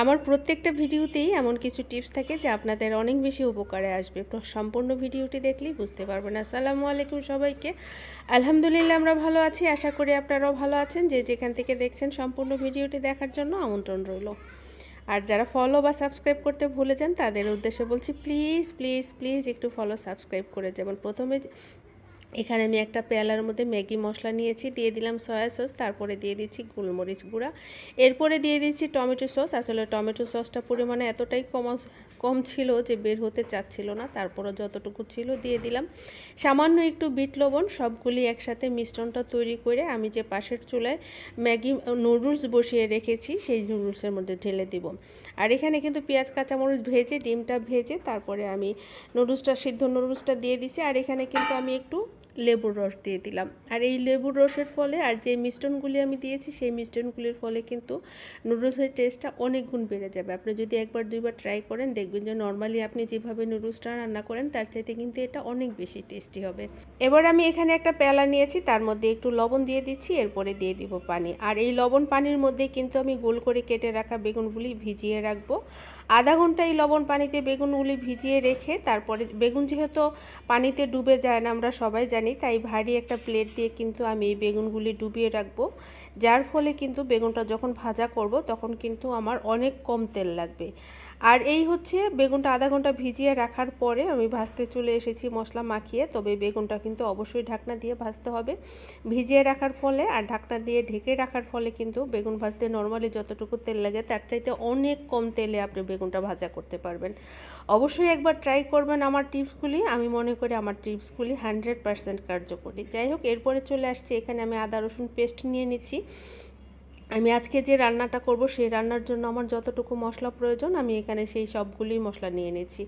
আমার প্রত্যেকটা ভিডিওতেই এমন কিছু টিপস থাকে যা আপনাদের অনেক বেশি উপকারে আসবে। সম্পূর্ণ ভিডিওটি দেখলেই বুঝতে পারবেন। আসসালামু আলাইকুম সবাইকে। আলহামদুলিল্লাহ আমরা ভালো আছি, আশা করি আপনারাও ভালো আছেন। যে যেখান থেকে দেখছেন সম্পূর্ণ ভিডিওটি দেখার জন্য আমন্ত্রণ রইল। আর যারা ফলো বা সাবস্ক্রাইব করতে ভুলে যান তাদের উদ্দেশ্যে বলছি, প্লিজ প্লিজ প্লিজ একটু ফলো সাবস্ক্রাইব করে যাবেন। প্রথমে এখানে আমি একটা পেয়ালার মধ্যে ম্যাগি মশলা নিয়েছি, দিয়ে দিলাম সয়া সস, তারপরে দিয়ে দিচ্ছি গোলমরিচ গুঁড়া, এরপরে দিয়ে দিচ্ছি টমেটো সস। আসলে টমেটো সসটা পরিমাণে এতটাই কম ছিল যে বের হতে চাচ্ছিল না, তারপরে যতটুকু ছিল দিয়ে দিলাম। সামান্য একটু বিট লবণ, সবগুলি একসাথে মিশ্রণটা তৈরি করে আমি যে পাশের চুলায় ম্যাগি নুডলস বসিয়ে রেখেছি সেই নুডলসের মধ্যে ঢেলে দিব। আর এখানে কিন্তু পেঁয়াজ কাঁচামরিচ ভেজে ডিমটা ভেজে তারপরে আমি সিদ্ধ নুডলসটা দিয়ে দিছি। আর এখানে কিন্তু আমি একটু লেবুর রস দিয়ে দিলাম। আর এই লেবুর রসের ফলে আর যে মিশ্রণগুলি আমি দিয়েছি সেই মিশ্রণগুলির ফলে কিন্তু নুডলসের টেস্টটা অনেক গুণ বেড়ে যাবে। আপনি যদি একবার দুইবার ট্রাই করেন দেখবেন যে নর্মালি আপনি যেভাবে নুডলসটা রান্না করেন তার চাইতে কিন্তু এটা অনেক বেশি টেস্টি হবে। এবার আমি এখানে একটা পেয়ালা নিয়েছি, তার মধ্যে একটু লবণ দিয়ে দিচ্ছি, এরপরে দিয়ে দিব পানি। আর এই লবণ পানির মধ্যে কিন্তু আমি গোল করে কেটে রাখা বেগুনগুলি ভিজিয়ে রাখবো। আধা ঘন্টা এই লবণ পানিতে বেগুনগুলি ভিজিয়ে রেখে তারপরে বেগুন যেহেতু পানিতে ডুবে যায় না আমরা সবাই জানি, তাই ভারী একটা প্লেট দিয়ে কিন্তু আমি এই বেগুনগুলি ডুবিয়ে রাখবো, যার ফলে কিন্তু বেগুনটা যখন ভাজা করব তখন কিন্তু আমার অনেক কম তেল লাগবে। আর এই হচ্ছে বেগুনটা আধা ঘন্টা ভিজিয়ে রাখার পরে আমি ভাজতে চলে এসেছি মশলা মাখিয়ে। তবে বেগুনটা কিন্তু অবশ্যই ঢাকনা দিয়ে ভাজতে হবে ভিজিয়ে রাখার ফলে। আর ঢাকনা দিয়ে ঢেকে রাখার ফলে কিন্তু বেগুন ভাজতে নর্মালি যতটুকু তেল লাগে তার চাইতে অনেক কম তেলে আপনি বেগুনটা ভাজা করতে পারবেন। অবশ্যই একবার ট্রাই করবেন আমার টিপসগুলি। আমি মনে করি আমার টিপসগুলি 100% কার্যকরী। যাই হোক, এরপরে চলে আসছে এখানে আমি আদা রসুন পেস্ট নিয়ে নিচ্ছি। আমি আজকে যে রান্নাটা করব সেই রান্নার জন্য আমার যতটুকু মশলা প্রয়োজন আমি এখানে সেই সবগুলি মশলা নিয়ে নিয়েছি।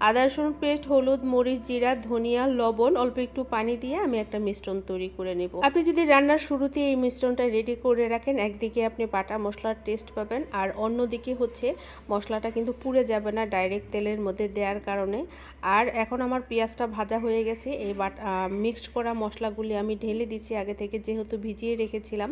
আদা রসুন পেস্ট, হলুদ, মরিচ, জিরা, ধনিয়া, লবণ, অল্প একটু পানি দিয়ে আমি একটা মিশ্রণ তৈরি করে নেব। আপনি যদি রান্নার শুরুতে এই মিশ্রণটা রেডি করে রাখেন, একদিকে আপনি বাটা মশলার টেস্ট পাবেন আর অন্যদিকে হচ্ছে মশলাটা কিন্তু পুড়ে যাবে না ডাইরেক্ট তেলের মধ্যে দেওয়ার কারণে। আর এখন আমার পেঁয়াজটা ভাজা হয়ে গেছে, এই মিক্সড করা মশলাগুলি আমি ঢেলে দিচ্ছি আগে থেকে যেহেতু ভিজিয়ে রেখেছিলাম।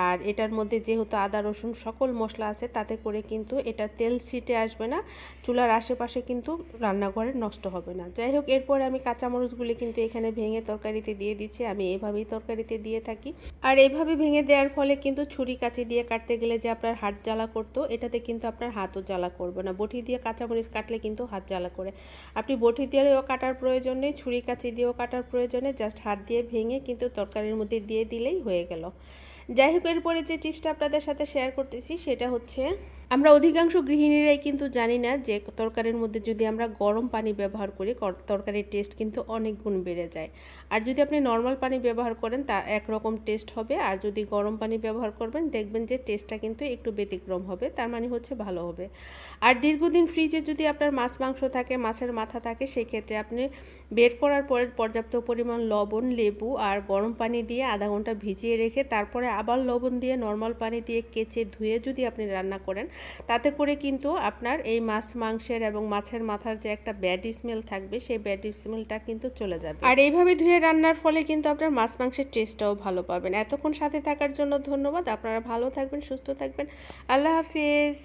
আর এটার মধ্যে যেহেতু আদা রসুন সকল মশলা আছে তাতে করে কিন্তু এটা তেল ছিটে আসবে না, চুলার আশেপাশে কিন্তু রান্নাঘরে নষ্ট হবে না। যাই হোক, এরপর আমি কাঁচামরিচগুলি কিন্তু এখানে ভেঙে তরকারিতে দিয়ে দিচ্ছি। আমি এভাবেই তরকারিতে দিয়ে থাকি। আর এভাবে ভেঙে দেওয়ার ফলে কিন্তু ছুরি কাঁচি দিয়ে কাটতে গেলে যে আপনার হাত জ্বালা করতো এটাতে কিন্তু আপনার হাতও জ্বালা করবে না। বটি দিয়ে কাঁচামরিচ কাটলে কিন্তু হাত জ্বালা করে। আপনি বটি দিয়েও কাটার প্রয়োজন নেই, ছুরি কাঁচি দিয়েও কাটার প্রয়োজন নেই, জাস্ট হাত দিয়ে ভেঙে কিন্তু তরকারির মধ্যে দিয়ে দিলেই হয়ে গেল। যাই হোক, এরপরে যে টিপসটা আপনাদের সাথে শেয়ার করতেছি সেটা হচ্ছে আমরা অধিকাংশ গৃহিণীরাই কিন্তু জানি না যে তরকারির মধ্যে যদি আমরা গরম পানি ব্যবহার করি তরকারির টেস্ট কিন্তু অনেক গুণ বেড়ে যায়। আর যদি আপনি নর্মাল পানি ব্যবহার করেন তা একরকম টেস্ট হবে, আর যদি গরম পানি ব্যবহার করবেন দেখবেন যে টেস্টটা কিন্তু একটু ব্যতিক্রম হবে, তার মানে হচ্ছে ভালো হবে। আর দীর্ঘদিন ফ্রিজে যদি আপনার মাছ মাংস থাকে, মাছের মাথা থাকে, সেই ক্ষেত্রে আপনি বের করার পরে পর্যাপ্ত পরিমাণ লবণ, লেবু আর গরম পানি দিয়ে আধা ঘন্টা ভিজিয়ে রেখে তারপরে আবার লবণ দিয়ে নর্মাল পানি দিয়ে কেচে ধুয়ে যদি আপনি রান্না করেন তাতে করে কিন্তু আপনার এই মাছ মাংসের এবং মাছের মাথার যে একটা ব্যাড স্মেল থাকবে সেই ব্যাড স্মেলটা কিন্তু চলে যাবে। আর এইভাবে ধুয়ে রান্নার ফলে কিন্তু আপনার মাছ মাংসের টেস্টটাও ভালো পাবেন। এতক্ষণ সাথে থাকার জন্য ধন্যবাদ। আপনারা ভালো থাকবেন, সুস্থ থাকবেন। আল্লাহ হাফিজ।